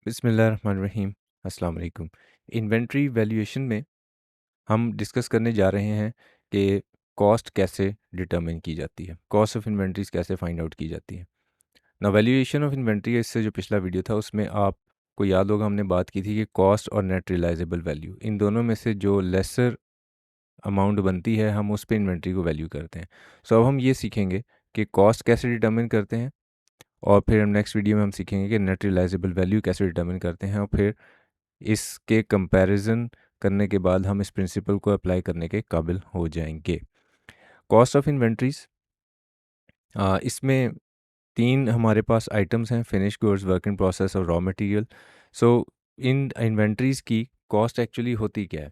बिस्मिल्लाहिर्रहमानिर्रहीम। अस्सलाम वालेकुम। इन्वेंट्री वैल्यूएशन में हम डिस्कस करने जा रहे हैं कि कॉस्ट कैसे डिटरमिन की जाती है, कॉस्ट ऑफ इन्वेंट्रीज कैसे फाइंड आउट की जाती है ना। वैल्यूएशन ऑफ इन्वेंट्री, इससे जो पिछला वीडियो था उसमें आपको याद होगा हमने बात की थी कि कॉस्ट और नेट रियलाइजेबल वैल्यू, इन दोनों में से जो लेसर अमाउंट बनती है हम उस पर इन्वेंट्री को वैल्यू करते हैं। सो अब हम ये सीखेंगे कि कॉस्ट कैसे डिटरमिन करते हैं, और फिर हम नेक्स्ट वीडियो में हम सीखेंगे कि नेट रियलाइजेबल वैल्यू कैसे डिटरमिन करते हैं, और फिर इसके कंपैरिजन करने के बाद हम इस प्रिंसिपल को अप्लाई करने के काबिल हो जाएंगे। कॉस्ट ऑफ इन्वेंट्रीज, इसमें तीन हमारे पास आइटम्स हैं: finish goods, work in process और रॉ मटेरियल। सो इन इन्वेंट्रीज की कॉस्ट एक्चुअली होती क्या है?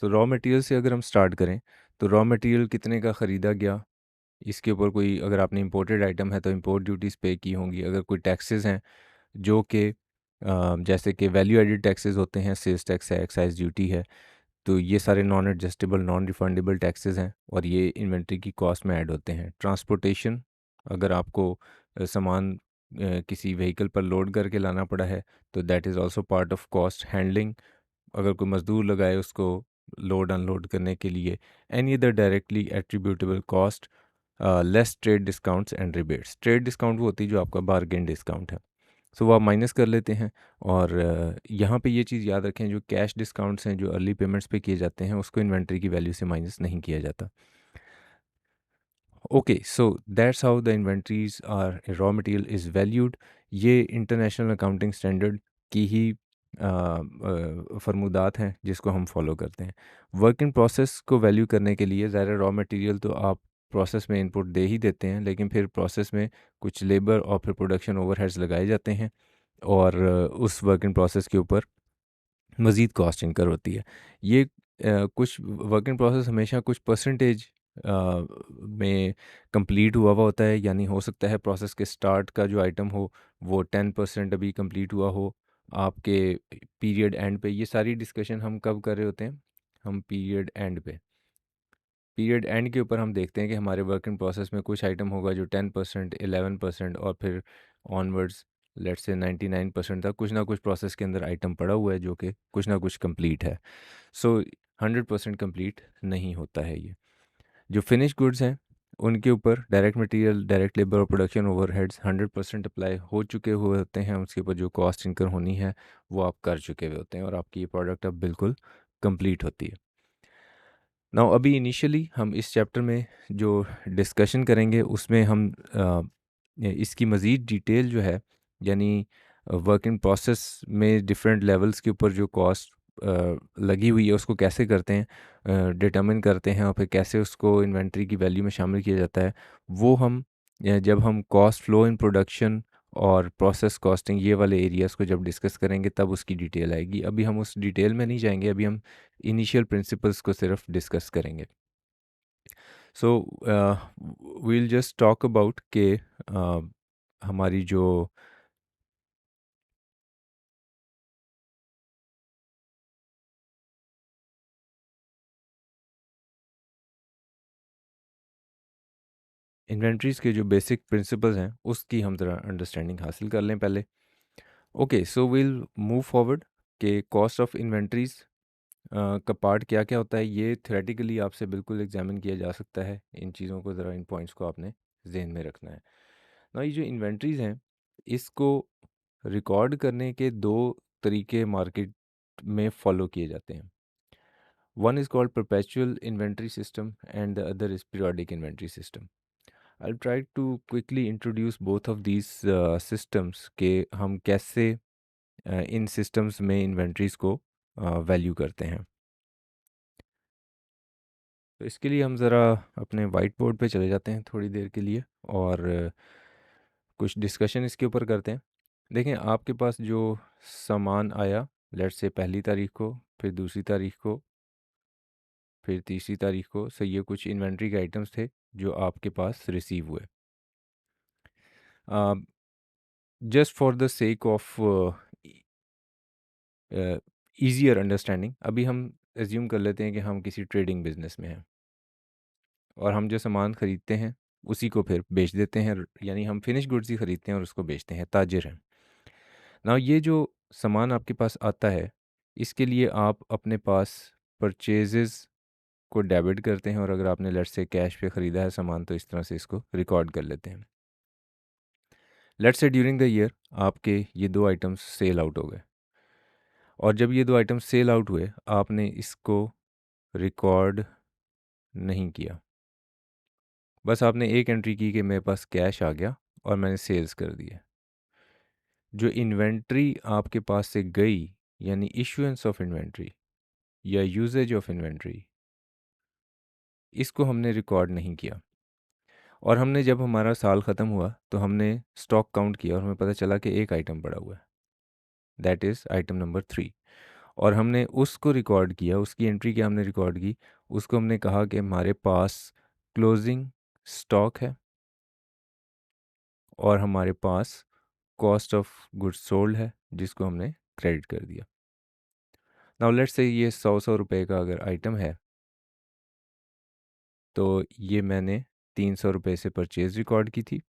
तो रॉ मटेरियल से अगर हम स्टार्ट करें तो रॉ मटेरियल कितने का ख़रीदा गया, इसके ऊपर कोई, अगर आपने इंपोर्टेड आइटम है तो इंपोर्ट ड्यूटीज़ पे की होंगी। अगर कोई टैक्सेस हैं जो कि जैसे कि वैल्यू एडिड टैक्सेस होते हैं, सेल्स टैक्स है, एक्साइज ड्यूटी है, तो ये सारे non adjustable non refundable taxes हैं और ये इन्वेंट्री की कॉस्ट में ऐड होते हैं। ट्रांसपोर्टेशन, अगर आपको सामान किसी व्हीकल पर लोड करके लाना पड़ा है तो that is also part of cost. Handling, अगर कोई मज़दूर लगाए उसको लोड अनलोड करने के लिए। Any other directly attributable cost, less trade discounts and rebates. Trade discount वो होती है जो आपका बारगेन डिस्काउंट है, सो वो आप माइनस कर लेते हैं। और यहाँ पे ये चीज़ याद रखें, जो कैश डिस्काउंट्स हैं जो अर्ली पेमेंट्स पे किए जाते हैं उसको इन्वेंट्री की वैल्यू से माइनस नहीं किया जाता। Okay, so that's how the inventories are raw material is valued. ये इंटरनेशनल अकाउंटिंग स्टैंडर्ड की ही फरमूदात हैं जिसको हम फॉलो करते हैं। वर्क इन प्रोसेस को वैल्यू करने के लिए ज़ाहिर रॉ मटेरियल तो आप प्रोसेस में इनपुट दे ही देते हैं, लेकिन फिर प्रोसेस में कुछ लेबर और फिर प्रोडक्शन ओवरहेड्स लगाए जाते हैं और उस वर्क इन प्रोसेस के ऊपर मज़ीद कॉस्ट इनकर होती है। ये कुछ वर्क इन प्रोसेस हमेशा कुछ परसेंटेज में कंप्लीट हुआ होता है, यानी हो सकता है प्रोसेस के स्टार्ट का जो आइटम हो वो 10% अभी कंप्लीट हुआ हो आपके पीरियड एंड पे। ये सारी डिस्कशन हम कब कर रहे होते हैं? हम पीरियड एंड पे, पीरियड एंड के ऊपर हम देखते हैं कि हमारे वर्क इन प्रोसेस में कुछ आइटम होगा जो 10%, 11% और फिर ऑनवर्ड्स लेट्स से 99% तक कुछ ना कुछ प्रोसेस के अंदर आइटम पड़ा हुआ है जो कि कुछ ना कुछ कंप्लीट है। सो 100% कंप्लीट नहीं होता है ये। जो फिनिश गुड्स हैं उनके ऊपर डायरेक्ट मटेरियल, डायरेक्ट लेबर और प्रोडक्शन ओवरहेड्स 100% अप्लाई हो चुके हुए होते हैं। उसके ऊपर जो कॉस्ट इनकर होनी है वो आप कर चुके हुए होते हैं और आपकी ये प्रोडक्ट अब बिल्कुल कंप्लीट होती है। नाउ अभी इनिशियली हम इस चैप्टर में जो डिस्कशन करेंगे उसमें हम इसकी मज़ीद डिटेल जो है, यानी वर्क इन प्रोसेस में डिफरेंट लेवल्स के ऊपर जो कॉस्ट लगी हुई है उसको कैसे करते हैं, डिटर्मिन करते हैं और फिर कैसे उसको इन्वेंट्री की वैल्यू में शामिल किया जाता है, वो हम जब हम कॉस्ट फ्लो इन प्रोडक्शन और प्रोसेस कॉस्टिंग ये वाले एरियाज़ को जब डिस्कस करेंगे तब उसकी डिटेल आएगी। अभी हम उस डिटेल में नहीं जाएंगे, अभी हम इनिशियल प्रिंसिपल्स को सिर्फ डिस्कस करेंगे। So we'll just talk about के हमारी जो इन्वेंट्रीज के जो बेसिक प्रिंसिपल्स हैं उसकी हम ज़रा अंडरस्टैंडिंग हासिल कर लें पहले। Okay, so we'll move forward के कॉस्ट ऑफ इन्वेंट्रीज का पार्ट क्या क्या होता है, ये थ्योरेटिकली आपसे बिल्कुल एग्जामिन किया जा सकता है। इन चीज़ों को ज़रा, इन पॉइंट्स को आपने जहन में रखना है ना। ये जो इन्वेंट्रीज हैं इसको रिकॉर्ड करने के दो तरीके मार्केट में फॉलो किए जाते हैं। One is called perpetual inventory system and the other is periodic inventory system. I'll try to quickly introduce both of these systems कि हम कैसे इन systems में inventories को वैल्यू करते हैं। तो इसके लिए हम ज़रा अपने वाइट बोर्ड पे चले जाते हैं थोड़ी देर के लिए और कुछ डिस्कशन इसके ऊपर करते हैं। देखें, आपके पास जो सामान आया, लेट्स से पहली तारीख को, फिर दूसरी तारीख को, फिर तीसरी तारीख को, सो ये कुछ इन्वेंट्री के आइटम्स थे जो आपके पास रिसीव हुए। Just for the sake of easier understanding, अभी हम एज्यूम कर लेते हैं कि हम किसी ट्रेडिंग बिजनेस में हैं और हम जो सामान ख़रीदते हैं उसी को फिर बेच देते हैं, यानी हम फिनिश गुड्स ही ख़रीदते हैं और उसको बेचते हैं, ताजिर हैं ना। ये जो सामान आपके पास आता है, इसके लिए आप अपने पास परचेजेस को डेबिट करते हैं, और अगर आपने लेट्स से कैश पे ख़रीदा है सामान तो इस तरह से इसको रिकॉर्ड कर लेते हैं। Let's say during the year आपके ये दो आइटम्स सेल आउट हो गए, और जब ये दो आइटम्स सेल आउट हुए आपने इसको रिकॉर्ड नहीं किया, बस आपने एक एंट्री की कि मेरे पास कैश आ गया और मैंने सेल्स कर दिया। जो इन्वेंट्री आपके पास से गई, यानी इशुएंस ऑफ इन्वेंट्री या यूजेज ऑफ इन्वेंट्री, इसको हमने रिकॉर्ड नहीं किया। और हमने जब हमारा साल ख़त्म हुआ तो हमने स्टॉक काउंट किया और हमें पता चला कि एक आइटम पड़ा हुआ है, दैट इज़ आइटम नंबर 3। और हमने उसको रिकॉर्ड किया, उसकी एंट्री क्या हमने रिकॉर्ड की, उसको हमने कहा कि हमारे पास क्लोजिंग स्टॉक है और हमारे पास कॉस्ट ऑफ गुड्स सोल्ड है, जिसको हमने क्रेडिट कर दिया। नाउ लेट्स से ये 100 रुपए का अगर आइटम है तो ये मैंने 300 रुपये से परचेज़ रिकॉर्ड की थी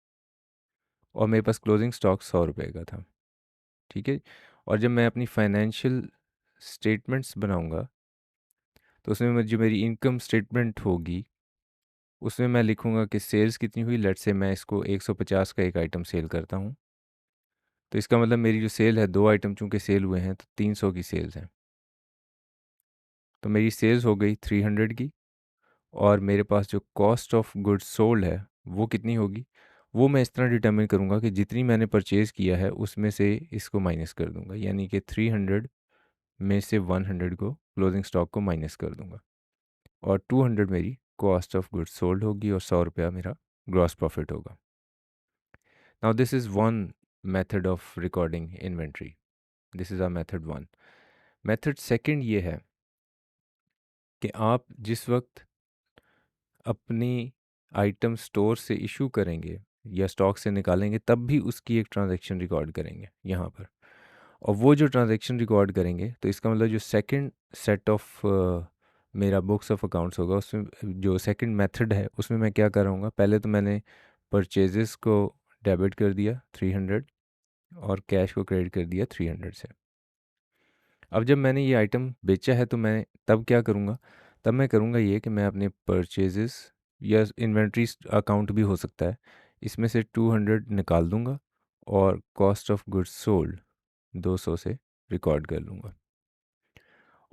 और मेरे पास क्लोजिंग स्टॉक 100 रुपये का था, ठीक है। और जब मैं अपनी फाइनेंशियल स्टेटमेंट्स बनाऊंगा तो उसमें जो मेरी इनकम स्टेटमेंट होगी उसमें मैं लिखूंगा कि सेल्स कितनी हुई। लेट्स से मैं इसको 150 का एक आइटम सेल करता हूँ, तो इसका मतलब मेरी जो सेल है, दो आइटम चूँकि सेल हुए हैं तो 300 की सेल्स हैं, तो मेरी सेल्स हो गई 300 की। और मेरे पास जो कॉस्ट ऑफ गुड्स सोल्ड है वो कितनी होगी, वो मैं इस तरह डिटर्मिन करूँगा कि जितनी मैंने परचेज़ किया है उसमें से इसको माइनस कर दूँगा, यानी कि 300 में से 100 को क्लोजिंग स्टॉक को माइनस कर दूँगा, और 200 मेरी कॉस्ट ऑफ गुड्स सोल्ड होगी और 100 रुपया मेरा ग्रॉस प्रॉफिट होगा। Now this is one method of recording inventory, this is a method one. Method second ये है कि आप जिस वक्त अपनी आइटम स्टोर से इशू करेंगे या स्टॉक से निकालेंगे तब भी उसकी एक ट्रांजैक्शन रिकॉर्ड करेंगे यहाँ पर। और वो जो ट्रांजैक्शन रिकॉर्ड करेंगे तो इसका मतलब जो सेकंड सेट ऑफ मेरा बुक्स ऑफ अकाउंट्स होगा, उसमें जो सेकंड मेथड है उसमें मैं क्या कर रहा हूँ, पहले तो मैंने परचेजेस को डेबिट कर दिया 300 और कैश को क्रेडिट कर दिया 300 से। अब जब मैंने ये आइटम बेचा है तो मैं तब क्या करूँगा, तब मैं करूँगा ये कि मैं अपने परचेजेस या इन्वेंट्री अकाउंट भी हो सकता है, इसमें से 200 निकाल दूँगा और कॉस्ट ऑफ गुड्स सोल्ड 200 से रिकॉर्ड कर लूँगा।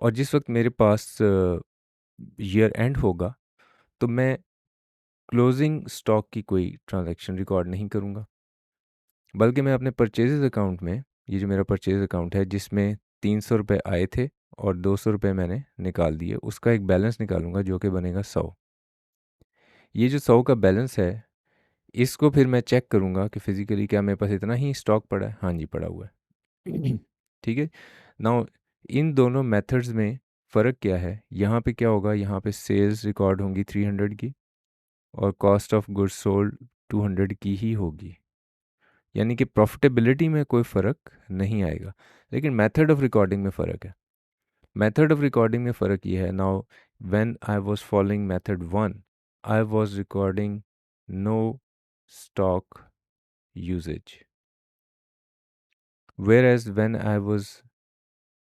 और जिस वक्त मेरे पास ईयर एंड होगा तो मैं क्लोजिंग स्टॉक की कोई ट्रांजैक्शन रिकॉर्ड नहीं करूँगा, बल्कि मैं अपने परचेजेस अकाउंट में, ये जो मेरा परचेज अकाउंट है जिसमें 300 रुपये आए थे और 200 रुपये मैंने निकाल दिए, उसका एक बैलेंस निकालूंगा जो कि बनेगा 100। ये जो 100 का बैलेंस है इसको फिर मैं चेक करूंगा कि फिज़िकली क्या मेरे पास इतना ही स्टॉक पड़ा है, हाँ जी पड़ा हुआ है। ठीक है। नाउ इन दोनों मेथड्स में फ़र्क क्या है, यहाँ पे क्या होगा, यहाँ पे सेल्स रिकॉर्ड होंगी 300 की और कॉस्ट ऑफ गुड्स सोल्ड 200 की ही होगी, यानी कि प्रॉफिटेबिलिटी में कोई फ़र्क नहीं आएगा, लेकिन मेथड ऑफ रिकॉर्डिंग में फ़र्क है। मेथड ऑफ रिकॉर्डिंग में फ़र्क ये है, now when I was following method 1 I was recording no stock usage, whereas when I was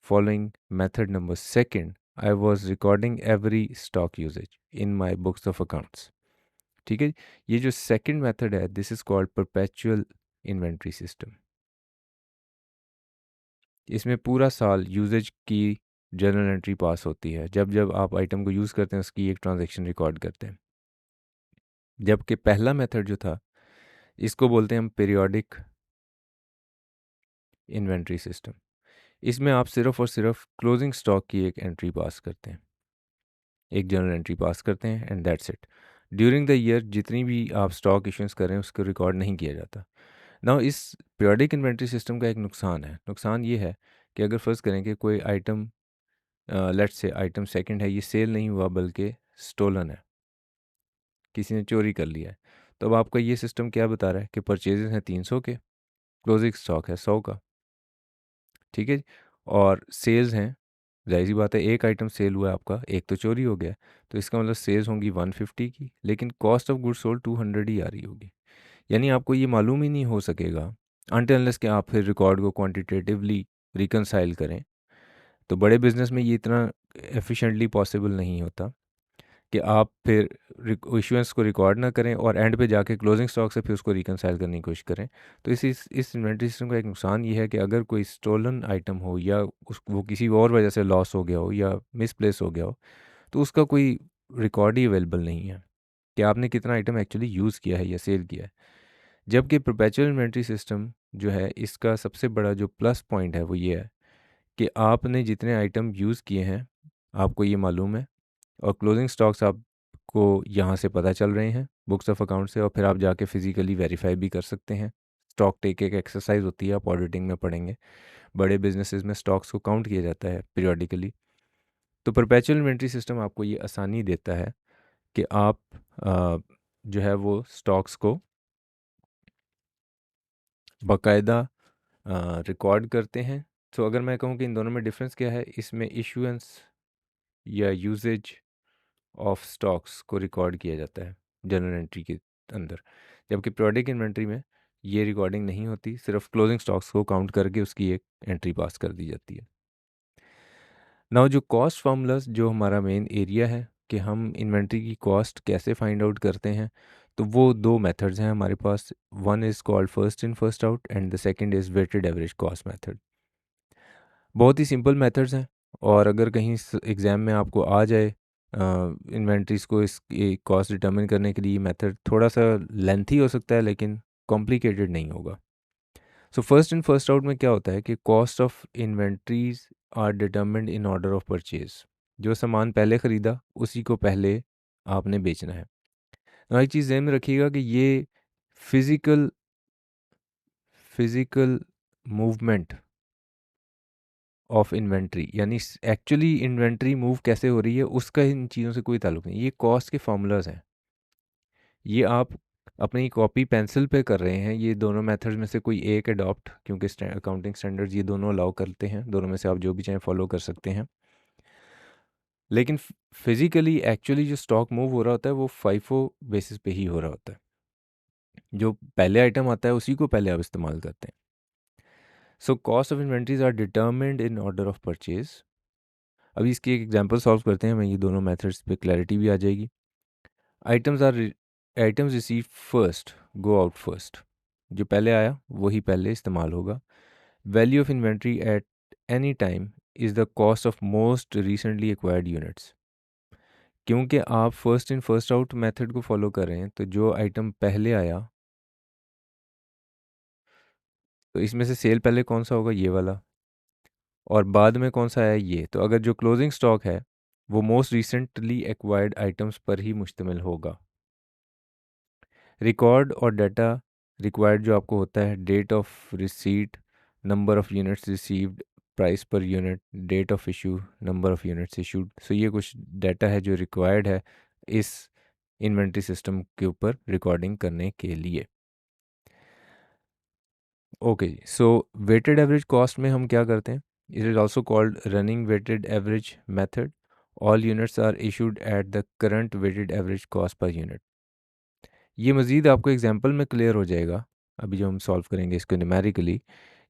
following method number 2 I was recording every stock usage in my books of accounts। ठीक है। ये जो second method है this is called perpetual inventory system. इसमें पूरा साल usage की journal entry पास होती है, जब जब आप आइटम को यूज़ करते हैं उसकी एक ट्रांजैक्शन रिकॉर्ड करते हैं। जबकि पहला मेथड जो था इसको बोलते हैं हम पीरियोडिक इन्वेंट्री सिस्टम। इसमें आप सिर्फ और सिर्फ क्लोजिंग स्टॉक की एक एंट्री पास करते हैं, एक जर्नल एंट्री पास करते हैं and that's it. During the year जितनी भी आप स्टॉक इशूज़ करें उसको रिकॉर्ड नहीं किया जाता। नाउ इस पीरियोडिक इन्वेंट्री सिस्टम का एक नुकसान है, नुकसान ये है कि अगर फ़र्ज़ करें कि कोई item let's say item second है, ये सेल नहीं हुआ बल्कि स्टोलन है, किसी ने चोरी कर लिया है, तो अब आपका ये सिस्टम क्या बता रहा है कि परचेजेस हैं 300 के, क्लोजिंग स्टॉक है 100 का, ठीक है जी? और सेल्स हैं, ज़ाहिर सी बात है एक आइटम सेल हुआ है आपका, एक तो चोरी हो गया, तो इसका मतलब सेल्स होंगी 150 की, लेकिन कॉस्ट ऑफ गुड्स सोल्ड 200 ही आ रही होगी। यानी आपको ये मालूम ही नहीं हो सकेगा अनटिल अनलेस कि आप फिर रिकॉर्ड को क्वांटिटेटिवली रिकंसाइल करें। तो बड़े बिज़नेस में ये इतना एफिशिएंटली पॉसिबल नहीं होता कि आप फिर इश्यूएंस को रिकॉर्ड ना करें और एंड पे जाके क्लोजिंग स्टॉक से फिर उसको रिकंसाइल करने की कोशिश करें। तो इस इन्वेंट्री सिस्टम का एक नुकसान ये है कि अगर कोई स्टोलन आइटम हो या वो किसी और वजह से लॉस हो गया हो या मिसप्लेस हो गया हो, तो उसका कोई रिकॉर्ड ही अवेलेबल नहीं है कि आपने कितना आइटम एक्चुअली यूज़ किया है या सेल किया है। जबकि परपेचुअल इन्वेंट्री सिस्टम जो है, इसका सबसे बड़ा जो प्लस पॉइंट है वो ये है कि आपने जितने आइटम यूज़ किए हैं आपको ये मालूम है, और क्लोजिंग स्टॉक्स आपको यहाँ से पता चल रहे हैं बुक्स ऑफ अकाउंट से, और फिर आप जाके फिजिकली वेरीफाई भी कर सकते हैं। स्टॉक टेक एक एक्सरसाइज होती है, आप ऑडिटिंग में पढ़ेंगे। बड़े बिजनेसेस में स्टॉक्स को काउंट किया जाता है पीरियोडिकली। तो परपेचुअल इन्वेंट्री सिस्टम आपको ये आसानी देता है कि आप जो है वो स्टॉक्स को बाकायदा रिकॉर्ड करते हैं। तो अगर मैं कहूँ कि इन दोनों में डिफरेंस क्या है, इसमें इशुएंस या यूजेज ऑफ स्टॉक्स को रिकॉर्ड किया जाता है जनरल एंट्री के अंदर, जबकि प्रोडक्ट इन्वेंट्री में ये रिकॉर्डिंग नहीं होती, सिर्फ क्लोजिंग स्टॉक्स को काउंट करके उसकी एक एंट्री पास कर दी जाती है। नाउ जो कॉस्ट फार्मूलाज, जो हमारा मेन एरिया है कि हम इन्वेंट्री की कॉस्ट कैसे फाइंड आउट करते हैं, तो वो दो मेथड्स हैं हमारे पास। One is called first in first out and the second is weighted average cost method. बहुत ही सिंपल मेथड्स हैं, और अगर कहीं एग्ज़ाम में आपको आ जाए इन्वेंट्रीज़ को इस कॉस्ट डिटरमिन करने के लिए, मेथड थोड़ा सा लेंथी हो सकता है लेकिन कॉम्प्लिकेटेड नहीं होगा। So first in first out में क्या होता है कि cost of inventories are determined in order of purchase. जो सामान पहले ख़रीदा उसी को पहले आपने बेचना है। तो एक चीज़ ध्यान में रखिएगा कि ये physical physical movement of inventory, यानी एक्चुअली इन्वेंट्री मूव कैसे हो रही है उसका इन चीज़ों से कोई ताल्लुक नहीं। ये कॉस्ट के फार्मूलाज हैं, ये आप अपनी कॉपी पेंसिल पे कर रहे हैं। ये दोनों मेथड्स में से कोई एक अडॉप्ट, क्योंकि अकाउंटिंग स्टैंडर्ड्स ये दोनों अलाउ करते हैं, दोनों में से आप जो भी चाहें फॉलो कर सकते हैं। लेकिन फिजिकली एक्चुअली जो स्टॉक मूव हो रहा होता है वो फाइफो बेसिस पे ही हो रहा होता है। जो पहले आइटम आता है उसी को पहले आप इस्तेमाल करते हैं। So cost of inventories are determined in order of purchase. अभी इसकी एक एग्जांपल सॉल्व करते हैं, मैं ये दोनों मेथड्स पे क्लैरिटी भी आ जाएगी। Items are items receive first go out first. जो पहले आया वही पहले इस्तेमाल होगा। Value of inventory at any time is the cost of most recently acquired units. क्योंकि आप first in first out method को फॉलो कर रहे हैं, तो जो आइटम पहले आया, तो इसमें से सेल पहले कौन सा होगा, ये वाला, और बाद में कौन सा आया, ये। तो अगर जो क्लोजिंग स्टॉक है वो मोस्ट रिसेंटली एक्वायर्ड आइटम्स पर ही मुश्तमिल होगा। रिकॉर्ड और डाटा रिक्वायर्ड जो आपको होता है, date of receipt, number of units received, price per unit, date of issue, number of units issued. So ये कुछ डाटा है जो रिक्वायर्ड है इस इन्वेंट्री सिस्टम के ऊपर रिकॉर्डिंग करने के लिए। Okay, so weighted average cost में हम क्या करते हैं, it is also called running weighted average method. All units are issued at the current weighted average cost per unit. ये मज़ीद आपको एग्जांपल में क्लियर हो जाएगा अभी जो हम सॉल्व करेंगे इसको न्यूमेरिकली,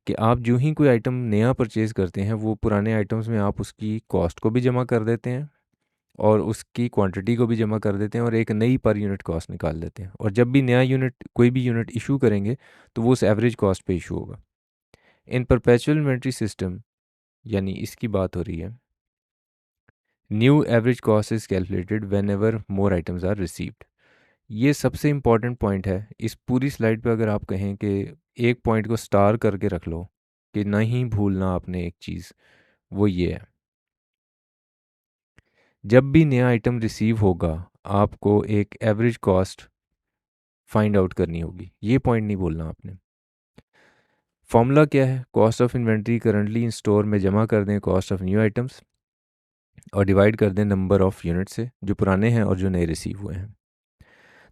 कि आप जो ही कोई आइटम नया परचेज़ करते हैं वो पुराने आइटम्स में आप उसकी कॉस्ट को भी जमा कर देते हैं और उसकी क्वांटिटी को भी जमा कर देते हैं और एक नई पर यूनिट कॉस्ट निकाल देते हैं। और जब भी नया यूनिट, कोई भी यूनिट इशू करेंगे तो वो उस एवरेज कॉस्ट पे इशू होगा। इन परपेचुअल इन्वेंट्री सिस्टम, यानी इसकी बात हो रही है, new average cost is calculated whenever more items are received. ये सबसे इम्पॉर्टेंट पॉइंट है इस पूरी स्लाइड पे। अगर आप कहें कि एक पॉइंट को स्टार करके रख लो कि नहीं भूलना आपने एक चीज़, वो ये है, जब भी नया आइटम रिसीव होगा आपको एक एवरेज कॉस्ट फाइंड आउट करनी होगी। ये पॉइंट नहीं भूलना आपने। फॉर्मूला क्या है, cost of inventory currently in store में जमा कर दें कॉस्ट ऑफ न्यू आइटम्स और डिवाइड कर दें नंबर ऑफ़ यूनिट से, जो पुराने हैं और जो नए रिसीव हुए हैं।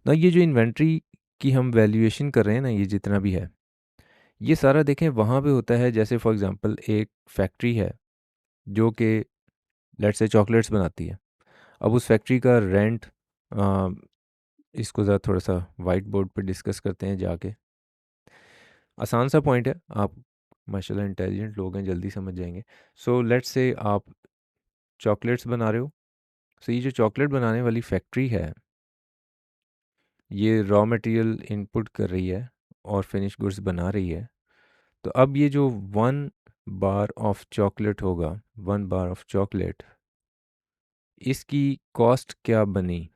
ना ये जो इन्वेंट्री की हम वैल्यूएशन कर रहे हैं ना, ये जितना भी है ये सारा देखें वहाँ पे होता है। जैसे फॉर एग्जांपल एक फैक्ट्री है जो कि लेट्स से चॉकलेट्स बनाती है। अब उस फैक्ट्री का रेंट, इसको ज़रा थोड़ा सा वाइट बोर्ड पे डिस्कस करते हैं जाके। आसान सा पॉइंट है, आप माशाल्लाह इंटेलिजेंट लोग हैं, जल्दी समझ जाएंगे। सो लेट्स से आप चॉकलेट्स बना रहे हो। सो ये जो चॉकलेट बनाने वाली फैक्ट्री है, ये रॉ मटेरियल इनपुट कर रही है और फिनिश गुड्स बना रही है। तो अब ये जो 1 बार ऑफ चॉकलेट होगा, 1 बार ऑफ चॉकलेट, इसकी कॉस्ट क्या बनी,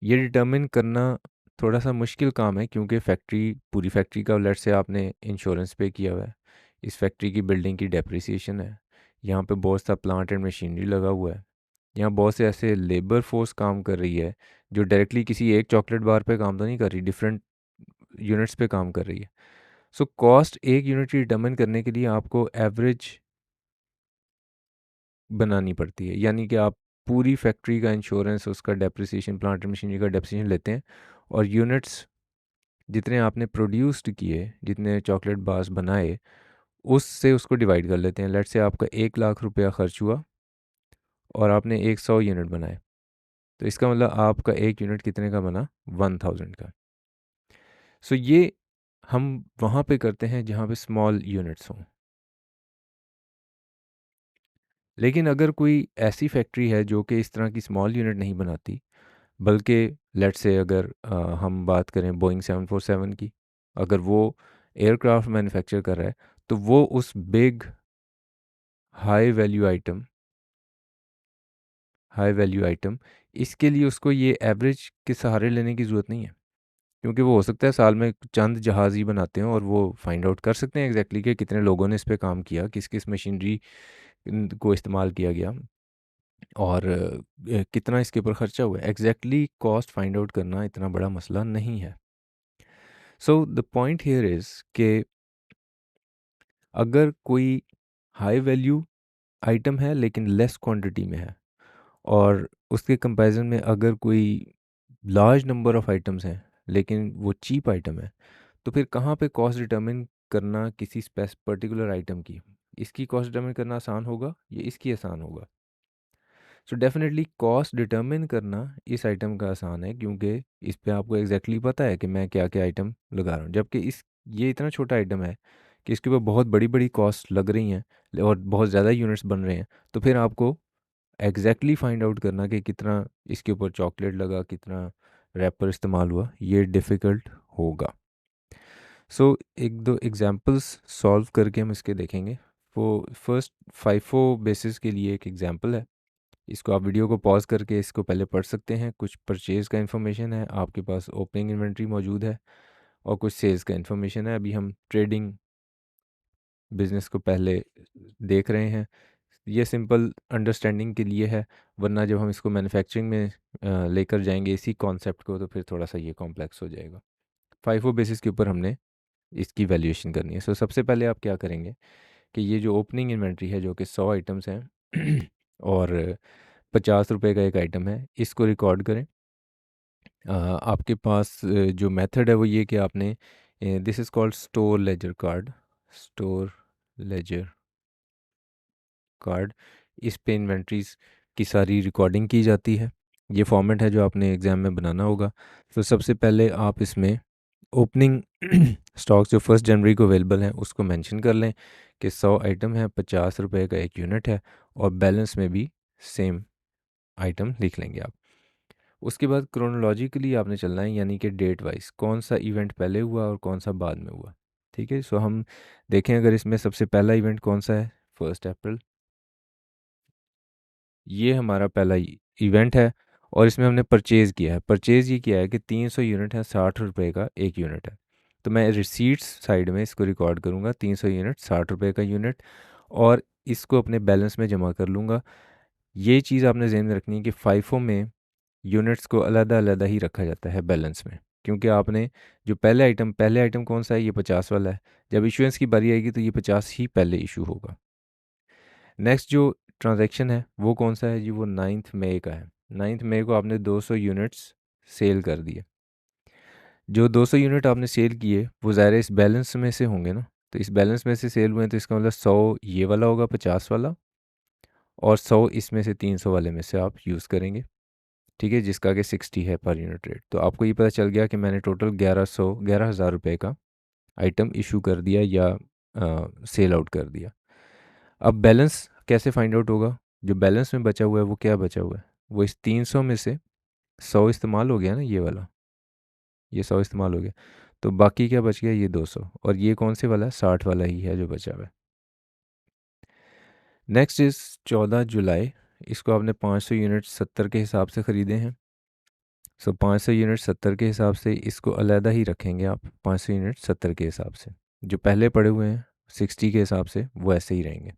ये डिटर्मिन करना थोड़ा सा मुश्किल काम है, क्योंकि फैक्ट्री, पूरी फैक्ट्री का लेट से आपने इंश्योरेंस पे किया हुआ है, इस फैक्ट्री की बिल्डिंग की डेप्रिसिएशन है, यहाँ पे बहुत सा प्लांट एंड मशीनरी लगा हुआ है, यहाँ बहुत से ऐसे लेबर फोर्स काम कर रही है जो डायरेक्टली किसी एक चॉकलेट बार पे काम तो नहीं कर रही, डिफरेंट यूनिट्स पे काम कर रही है। सो कॉस्ट एक यूनिट की डिटर्मिन करने के लिए आपको एवरेज बनानी पड़ती है, यानी कि आप पूरी फैक्ट्री का इंश्योरेंस, उसका डेप्रिसिएशन, प्लांट एंड मशीनरी का डेप्रिसिएशन लेते हैं, और यूनिट्स जितने आपने प्रोड्यूस्ड किए, जितने चॉकलेट बार्स बनाए, उससे उसको डिवाइड कर लेते हैं। लेट्स से आपका 1 लाख रुपया खर्च हुआ और आपने 100 यूनिट बनाए, तो इसका मतलब आपका एक यूनिट कितने का बना, 1000 का। सो ये हम वहाँ पे करते हैं जहाँ पे स्मॉल यूनिट्स हों। लेकिन अगर कोई ऐसी फैक्ट्री है जो कि इस तरह की स्मॉल यूनिट नहीं बनाती, बल्कि लेट्स से अगर हम बात करें बोइंग 747 की, अगर वो एयरक्राफ्ट मैन्युफैक्चर कर रहा है, तो वो उस बिग हाई वैल्यू आइटम, इसके लिए उसको ये एवरेज के सहारे लेने की ज़रूरत नहीं है, क्योंकि वो हो सकता है साल में चंद जहाज़ ही बनाते हैं और वो फाइंड आउट कर सकते हैं एग्जैक्टली कि कितने लोगों ने इस पे काम किया, किस किस मशीनरी को इस्तेमाल किया गया, और कितना इसके ऊपर खर्चा हुआ है। एग्जैक्टली कॉस्ट फाइंड आउट करना इतना बड़ा मसला नहीं है। So the point here is कि अगर कोई हाई वैल्यू आइटम है लेकिन लेस क्वांटिटी में है, और उसके कंपैरिजन में अगर कोई लार्ज नंबर ऑफ आइटम्स हैं लेकिन वो चीप आइटम है, तो फिर कहाँ पे कॉस्ट डिटर्मिन करना किसी पर्टिकुलर आइटम की, इसकी कॉस्ट डिटर्मिन करना आसान होगा, ये इसकी आसान होगा। सो डेफिनेटली कॉस्ट डिटर्मिन करना इस आइटम का आसान है, क्योंकि इस पे आपको एग्जैक्टली पता है कि मैं क्या क्या आइटम लगा रहा हूँ, जबकि इस ये इतना छोटा आइटम है कि इसके ऊपर बहुत बड़ी बड़ी कॉस्ट लग रही हैं और बहुत ज़्यादा यूनिट्स बन रहे हैं, तो फिर आपको एग्जैक्टली फाइंड आउट करना कि कितना इसके ऊपर चॉकलेट लगा, कितना रैपर इस्तेमाल हुआ, ये डिफ़िकल्ट होगा। सो एक दो एग्जांपल्स सॉल्व करके हम इसके देखेंगे। वो फर्स्ट फाइफो बेसिस के लिए एक एग्जांपल है, इसको आप वीडियो को पॉज करके इसको पहले पढ़ सकते हैं। कुछ परचेज़ का इन्फॉर्मेशन है, आपके पास ओपनिंग इन्वेंट्री मौजूद है, और कुछ सेल्स का इन्फॉर्मेशन है। अभी हम ट्रेडिंग बिजनेस को पहले देख रहे हैं, ये सिंपल अंडरस्टैंडिंग के लिए है, वरना जब हम इसको मैन्युफैक्चरिंग में लेकर जाएंगे इसी कॉन्सेप्ट को, तो फिर थोड़ा सा ये कॉम्प्लेक्स हो जाएगा। फाइफो बेसिस के ऊपर हमने इसकी वैल्यूएशन करनी है। सो सबसे पहले आप क्या करेंगे कि ये जो ओपनिंग इन्वेंट्री है, जो कि 100 आइटम्स हैं और 50 रुपए का एक आइटम है, इसको रिकॉर्ड करें। आपके पास जो मेथड है वो ये कि आपने, this is called store laser card, store laser card, इस पे इन्वेंट्रीज की सारी रिकॉर्डिंग की जाती है। ये फॉर्मेट है जो आपने एग्ज़ाम में बनाना होगा। तो सबसे पहले आप इसमें ओपनिंग स्टॉक्स जो 1 जनवरी को अवेलेबल हैं उसको मेंशन कर लें कि 100 आइटम है, 50 रुपए का एक यूनिट है, और बैलेंस में भी सेम आइटम लिख लेंगे आप। उसके बाद क्रोनोलॉजिकली आपने चलना है, यानी कि डेट वाइज कौन सा इवेंट पहले हुआ और कौन सा बाद में हुआ। ठीक है, सो हम देखें अगर इसमें सबसे पहला इवेंट कौन सा है, 1 अप्रैल, ये हमारा पहला इवेंट है, और इसमें हमने परचेज़ किया है। परचेज़ ये किया है कि 300 यूनिट है, 60 रुपए का एक यूनिट है। तो मैं रिसीट्स साइड में इसको रिकॉर्ड करूँगा, 300 यूनिट, 60 रुपए का यूनिट, और इसको अपने बैलेंस में जमा कर लूँगा। ये चीज़ आपने ज़हन में रखनी है कि फाइफो में यूनिट्स को अलग-अलग ही रखा जाता है बैलेंस में, क्योंकि आपने जो पहले आइटम कौन सा है, ये 50 वाला है। जब इशुएंस की बारी आएगी तो ये 50 ही पहले इशू होगा। नेक्स्ट जो ट्रांजैक्शन है वो कौन सा है जी, वो 9 मई का है। 9 मई को आपने 200 यूनिट्स सेल कर दिए। जो 200 यूनिट आपने सेल किए वो ज़ाहिर है इस बैलेंस में से होंगे ना, तो इस बैलेंस में से सेल हुए हैं, तो इसका मतलब 100 ये वाला होगा, 50 वाला, और 100 इसमें से 300 वाले में से आप यूज़ करेंगे। ठीक है, जिसका कि 60 है पर यूनिट रेट। तो आपको ये पता चल गया कि मैंने टोटल 1100 11,000 रुपये का आइटम इशू कर दिया या सेल आउट कर दिया। अब बैलेंस कैसे फाइंड आउट होगा? जो बैलेंस में बचा हुआ है वो क्या बचा हुआ है? वो इस 300 में से 100 इस्तेमाल हो गया ना, ये वाला, ये 100 इस्तेमाल हो गया, तो बाकी क्या बच गया? ये 200, और ये कौन से वाला है? 60 वाला ही है जो बचा हुआ है। नेक्स्ट इज़ 14 जुलाई, इसको आपने 500 यूनिट 70 के हिसाब से ख़रीदे हैं। सो 500 यूनिट 70 के हिसाब से इसको अलहदा ही रखेंगे आप, 500 यूनिट 70 के हिसाब से। जो पहले पड़े हुए हैं 60 के हिसाब से वो ऐसे ही रहेंगे,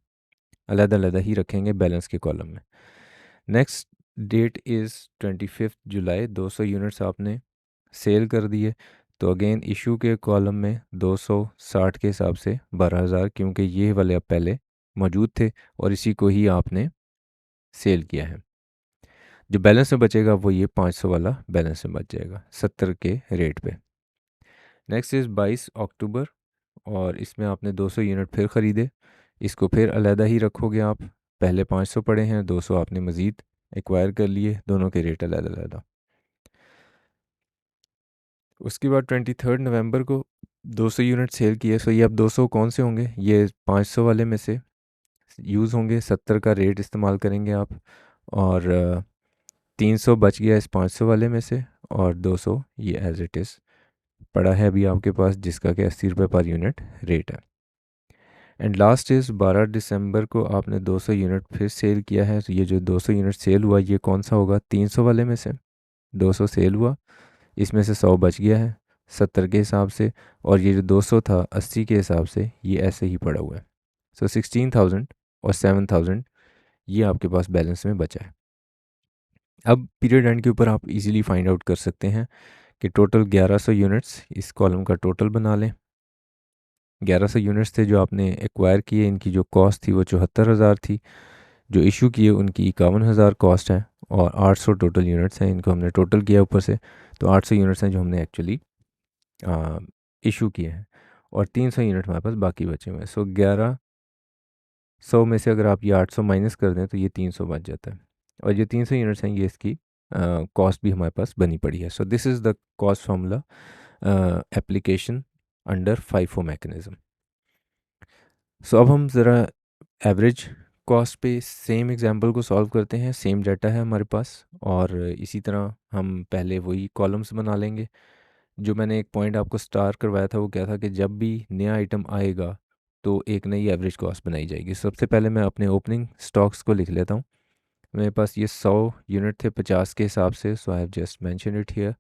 अलहदा अलहदा ही रखेंगे बैलेंस के कॉलम में। Next that is 25 July, 200 units आपने सेल कर दिए, तो अगेन इशू के कॉलम में 260 के हिसाब से 12,000, क्योंकि ये वाले अब पहले मौजूद थे और इसी को ही आपने सेल किया है। जो बैलेंस में बचेगा वो ये 500 वाला बैलेंस में बच जाएगा 70 के रेट पे। नेक्स्ट इज़ 22 अक्टूबर, और इसमें आपने 200 यूनिट फिर ख़रीदे, इसको फिर अलहदा ही रखोगे आप। पहले 500 पड़े हैं, 200 आपने मज़ीद एक्वायर कर लिए, दोनों के रेट अलहदा अलहदा। उसके बाद 23 नवंबर को 200 यूनिट सेल किए। सो ये अब 200 कौन से होंगे? ये 500 वाले में से यूज़ होंगे, 70 का रेट इस्तेमाल करेंगे आप, और 300 बच गया इस 500 वाले में से, और 200 ये एज इट इज़ पड़ा है अभी आपके पास, जिसका कि 80 रुपये पर यूनिट रेट है। एंड लास्ट इज़ 12 दिसंबर को आपने 200 यूनिट फिर सेल किया है। तो ये जो 200 यूनिट सेल हुआ ये कौन सा होगा? 300 वाले में से 200 सेल हुआ, इसमें से 100 बच गया है 70 के हिसाब से, और ये जो 200 था 80 के हिसाब से, ये ऐसे ही पड़ा हुआ है। सो 16,000 और 7,000 ये आपके पास बैलेंस में बचा है। अब पीरियड एंड के ऊपर आप इजीली फाइंड आउट कर सकते हैं कि टोटल 1100 यूनिट्स इस कॉलम का टोटल बना लें। 1100 यूनिट्स थे जो आपने एक्वायर किए, इनकी जो कॉस्ट थी वो 74,000 थी, जो इशू किए उनकी 51,000 कॉस्ट है, और 800 टोटल यूनिट्स हैं, इनको हमने टोटल किया ऊपर से, तो 800 यूनिट्स हैं जो हमने एक्चुअली इशू किए हैं, और 300 यूनिट हमारे पास बाकी बचे हुए हैं। सो 1100 में से अगर आप ये 800 माइनस कर दें तो ये 300 बच जाता है, और ये 300 यूनिट्स हैं, ये इसकी कॉस्ट भी हमारे पास बनी पड़ी है। So this is the cost formula application under FIFO mechanism. So अब हम ज़रा एवरेज कॉस्ट पे सेम एग्जांपल को सॉल्व करते हैं। सेम डाटा है हमारे पास, और इसी तरह हम पहले वही कॉलम्स बना लेंगे। जो मैंने एक पॉइंट आपको स्टार करवाया था वो क्या था कि जब भी नया आइटम आएगा तो एक नई एवरेज कॉस्ट बनाई जाएगी। सबसे पहले मैं अपने ओपनिंग स्टॉक्स को लिख लेता हूँ। मेरे पास ये 100 यूनिट थे 50 के हिसाब से, so I have just mention it here.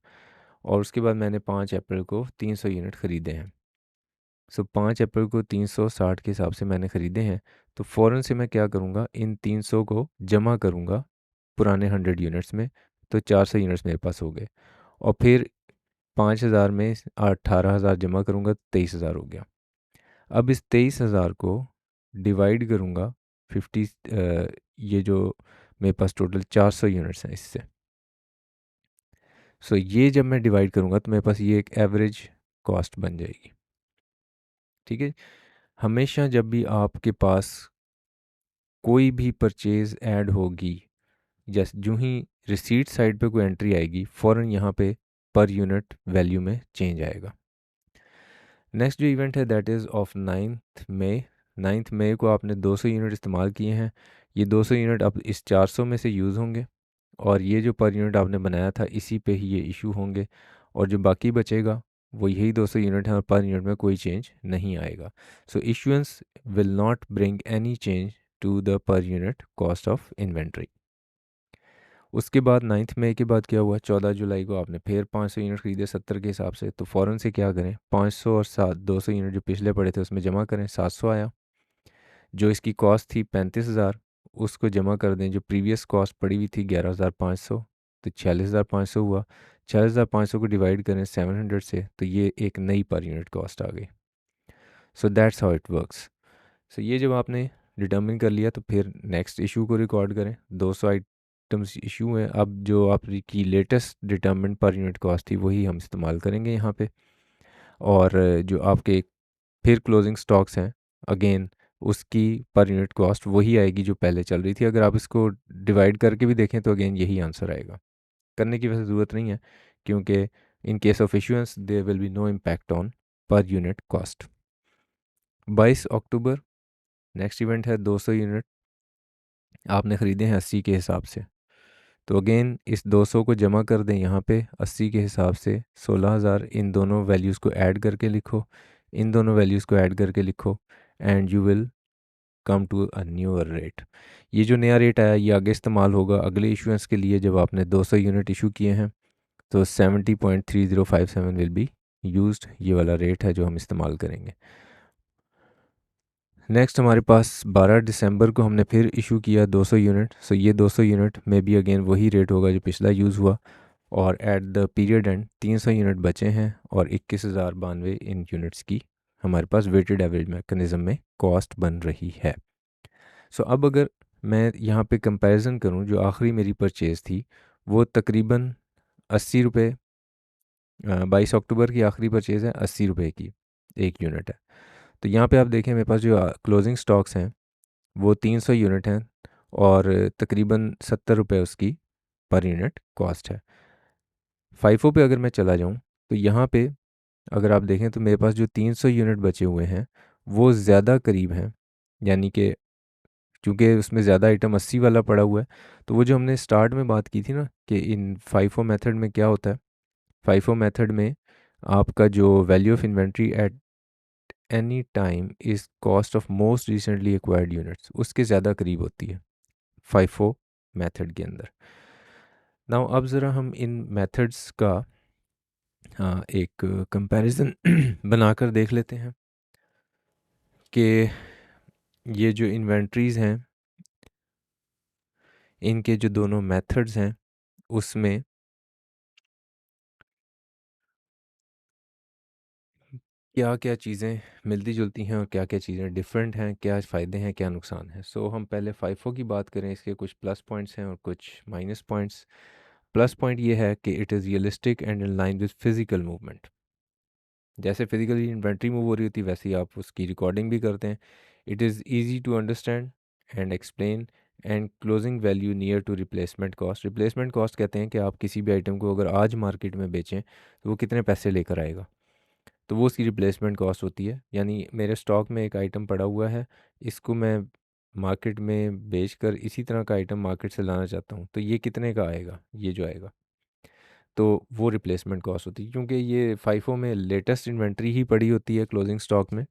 और उसके बाद मैंने 5 अप्रैल को 300 यूनिट ख़रीदे हैं। सो 5 अप्रैल को 360 के हिसाब से मैंने ख़रीदे हैं, तो फ़ौरन से मैं क्या करूँगा, इन 300 को जमा करूँगा पुराने 100 यूनिट्स में, तो 400 यूनिट्स मेरे पास हो गए, और फिर 5,000 में 18,000 जमा करूँगा, 23,000 हो गया। अब इस 23,000 को डिवाइड करूँगा 50, ये जो मेरे पास टोटल 400 यूनिट्स हैं इससे। सो ये जब मैं डिवाइड करूँगा तो मेरे पास ये एक एवरेज कॉस्ट बन जाएगी। ठीक है, हमेशा जब भी आपके पास कोई भी परचेज़ ऐड होगी, जैसे जो ही रिसीट साइड पे कोई एंट्री आएगी, फ़ौरन यहाँ पे पर यूनिट वैल्यू में चेंज आएगा। नेक्स्ट जो इवेंट है दैट इज़ ऑफ 9th मई। 9th मई को आपने 200 यूनिट इस्तेमाल किए हैं, ये 200 यूनिट अब इस 400 में से यूज़ होंगे, और ये जो पर यूनिट आपने बनाया था इसी पे ही ये इशू होंगे, और जो बाकी बचेगा वो यही 200 यूनिट है, और पर यूनिट में कोई चेंज नहीं आएगा। So issuance will not bring any change to the per unit cost of inventory. उसके बाद 9th मई के बाद क्या हुआ, 14 जुलाई को आपने फिर 500 यूनिट खरीदे 70 के हिसाब से, तो फ़ौरन से क्या करें, 500 और 200 यूनिट जो पिछले पड़े थे उसमें जमा करें, 700 आया। जो इसकी कॉस्ट थी 35,000, उसको जमा कर दें, जो प्रीवियस कॉस्ट पड़ी हुई थी 11,500, तो 46,500 हुआ। 46,500 को डिवाइड करें 700 से, तो ये एक नई पर यूनिट कॉस्ट आ गई। So that's how it works. So ये जब आपने डिटर्मिन कर लिया तो फिर नेक्स्ट इशू को रिकॉर्ड करें। 200 आइटम्स इशू हैं, अब जो आपकी लेटेस्ट डिटर्मिन पर यूनिट कॉस्ट थी वही हम इस्तेमाल करेंगे यहाँ पे, और जो आपके फिर क्लोजिंग स्टॉक्स हैं अगेन उसकी पर यूनिट कॉस्ट वही आएगी जो पहले चल रही थी। अगर आप इसको डिवाइड करके भी देखें तो अगेन यही आंसर आएगा। करने की वैसे ज़रूरत नहीं है, क्योंकि in case of issuance there will be no impact on per unit cost. 22 अक्टूबर नेक्स्ट इवेंट है, 200 यूनिट आपने ख़रीदे हैं 80 के हिसाब से। तो अगेन इस 200 को जमा कर दें यहाँ पे 80 के हिसाब से, 16,000 इन दोनों वैल्यूज़ को ऐड करके लिखो, इन दोनों वैल्यूज़ को ऐड करके लिखो, and you will come to a newer rate. ये जो नया रेट आया ये आगे इस्तेमाल होगा अगले इशुएंस के लिए, जब आपने 200 यूनिट इशू किए हैं तो 70.3057 विल बी यूज्ड, ये वाला रेट है जो हम इस्तेमाल करेंगे। नेक्स्ट हमारे पास 12 दिसंबर को हमने फिर इशू किया 200 यूनिट। सो ये 200 यूनिट में भी अगेन वही रेट होगा जो पिछला यूज़ हुआ, और at the period and 300 unit बचे हैं और 21,092 इन यूनिट्स की हमारे पास वेटेड एवरेज मैकेनिज़्म में कॉस्ट बन रही है। सो अब अगर मैं यहाँ पे कंपैरिजन करूँ, जो आखिरी मेरी परचेज़ थी वो तकरीबन 80 रुपये, 22 अक्टूबर की आखिरी परचेज़ है, 80 रुपये की एक यूनिट है। तो यहाँ पे आप देखें मेरे पास जो क्लोजिंग स्टॉक्स हैं वो 300 यूनिट हैं और तकरीबन 70 रुपये उसकी पर यूनिट कॉस्ट है। फाइफो पे अगर मैं चला जाऊँ तो यहाँ पे अगर आप देखें तो मेरे पास जो 300 यूनिट बचे हुए हैं वो ज़्यादा करीब हैं, यानी कि चूँकि उसमें ज़्यादा आइटम 80 वाला पड़ा हुआ है, तो वो जो हमने स्टार्ट में बात की थी ना कि इन फाइफो मेथड में क्या होता है, फाइफो मेथड में आपका जो value of inventory at any time is cost of most recently acquired units, उसके ज़्यादा करीब होती है फाइफो मेथड के अंदर। नाउ अब ज़रा हम इन मेथड्स का एक कंपैरिजन बनाकर देख लेते हैं कि ये जो इन्वेंट्रीज़ हैं इनके जो दोनों मेथड्स हैं उसमें क्या क्या चीज़ें मिलती जुलती हैं और क्या क्या चीज़ें डिफरेंट हैं, क्या फ़ायदे हैं क्या नुकसान है। सो हम पहले फाइफो की बात करें, इसके कुछ प्लस पॉइंट्स हैं और कुछ माइनस पॉइंट्स। प्लस पॉइंट ये है कि it is realistic and in line with physical movement. जैसे फिजिकली इन्वेंट्री मूव हो रही होती है वैसे ही आप उसकी रिकॉर्डिंग भी करते हैं। It is easy to understand and explain, and closing value near to replacement cost. Replacement cost कहते हैं कि आप किसी भी आइटम को अगर आज मार्केट में बेचें तो वो कितने पैसे लेकर आएगा, तो वो उसकी रिप्लेसमेंट कॉस्ट होती है। यानी मेरे स्टॉक में एक आइटम पड़ा हुआ है, इसको मैं मार्केट में बेचकर इसी तरह का आइटम मार्केट से लाना चाहता हूँ, तो ये कितने का आएगा, ये जो आएगा तो वो रिप्लेसमेंट कॉस्ट होती है। क्योंकि ये फाइफो में लेटेस्ट इन्वेंट्री ही पड़ी होती है क्लोजिंग स्टॉक में,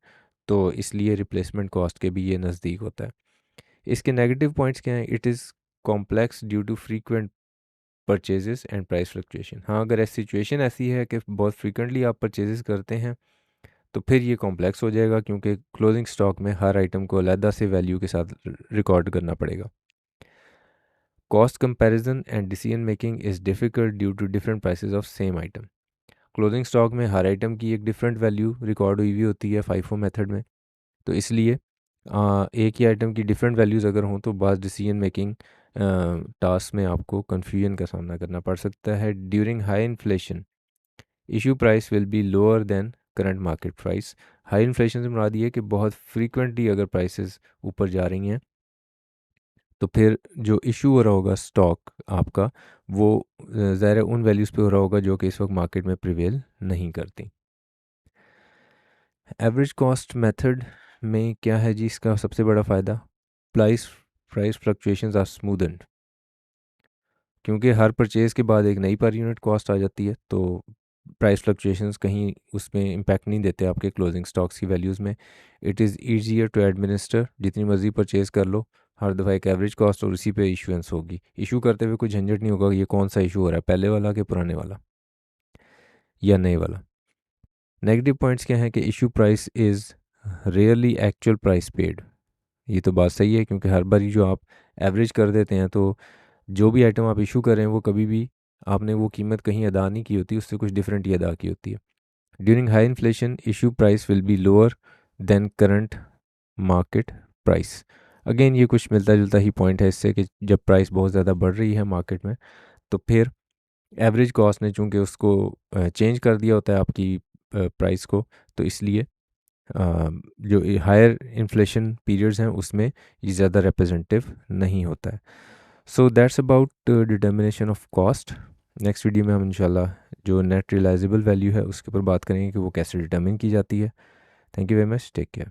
तो इसलिए रिप्लेसमेंट कॉस्ट के भी ये नज़दीक होता है। इसके नेगेटिव पॉइंट्स क्या हैं, it is complex due to frequent purchases and price fluctuation. हाँ, अगर ऐसी सिचुएशन ऐसी है कि बहुत फ्रीक्वेंटली आप परचेजेस करते हैं तो फिर ये कॉम्प्लेक्स हो जाएगा, क्योंकि क्लोजिंग स्टॉक में हर आइटम को अलहदा से वैल्यू के साथ रिकॉर्ड करना पड़ेगा। Cost comparison and decision making is difficult due to different prices of same item. Closing stock में हर आइटम की एक डिफरेंट वैल्यू रिकॉर्ड हुई हुई होती है फाइफो मेथड में, तो इसलिए एक ही आइटम की डिफरेंट वैल्यूज़ अगर हों तो बाज़ डिसीजन मेकिंग टास्क में आपको कन्फ्यूजन का सामना करना पड़ सकता है। During high inflation issue price will be lower than current market price. High inflation से मुराद ये है कि बहुत फ्रीक्वेंटली अगर प्राइसेस ऊपर जा रही हैं तो फिर जो इशू हो रहा होगा स्टॉक आपका वो ज़ाहिर है उन वैल्यूज़ पे हो रहा होगा जो कि इस वक्त मार्केट में प्रिवेल नहीं करती। एवरेज कॉस्ट मेथड में क्या है जी, इसका सबसे बड़ा फ़ायदा, प्राइस प्राइस फ्लक्चुएशंस आर स्मूदन्ड। क्योंकि हर परचेज़ के बाद एक नई पर यूनिट कॉस्ट आ जाती है, तो प्राइस फ्लक्चुएशंस कहीं उसमें इम्पैक्ट नहीं देते आपके क्लोजिंग स्टॉक्स की वैल्यूज़ में। It is easier to administer, जितनी मर्ज़ी परचेज़ कर लो हर दफ़ा एक एवरेज कॉस्ट और उसी पे इशुएंस होगी। इशू करते हुए कोई झंझट नहीं होगा कि ये कौन सा इशू हो रहा है, पहले वाला कि पुराने वाला या नए वाला। नेगेटिव पॉइंट्स क्या हैं कि issue price is rarely actual price paid. ये तो बात सही है, क्योंकि हर बारी जो आप एवरेज कर देते हैं तो जो भी आइटम आप इशू कर रहे हैं वो कभी भी आपने वो कीमत कहीं अदा नहीं की होती, उससे कुछ डिफरेंट ही अदा की होती है। During high inflation issue price will be lower than current market price. Again ये कुछ मिलता जुलता ही पॉइंट है इससे, कि जब प्राइस बहुत ज़्यादा बढ़ रही है मार्केट में तो फिर एवरेज कॉस्ट ने चूँकि उसको चेंज कर दिया होता है आपकी प्राइस को, तो इसलिए जो हायर इन्फ्लेशन पीरियड्स हैं उसमें ये ज़्यादा रिप्रेजेंटेटिव नहीं होता है। So that's about determination of cost. Next video में हम इंशाल्लाह जो नेट रियलाइजेबल वैल्यू है उसके ऊपर बात करेंगे कि वो कैसे डिटर्मिन की जाती है। Thank you very much, take care.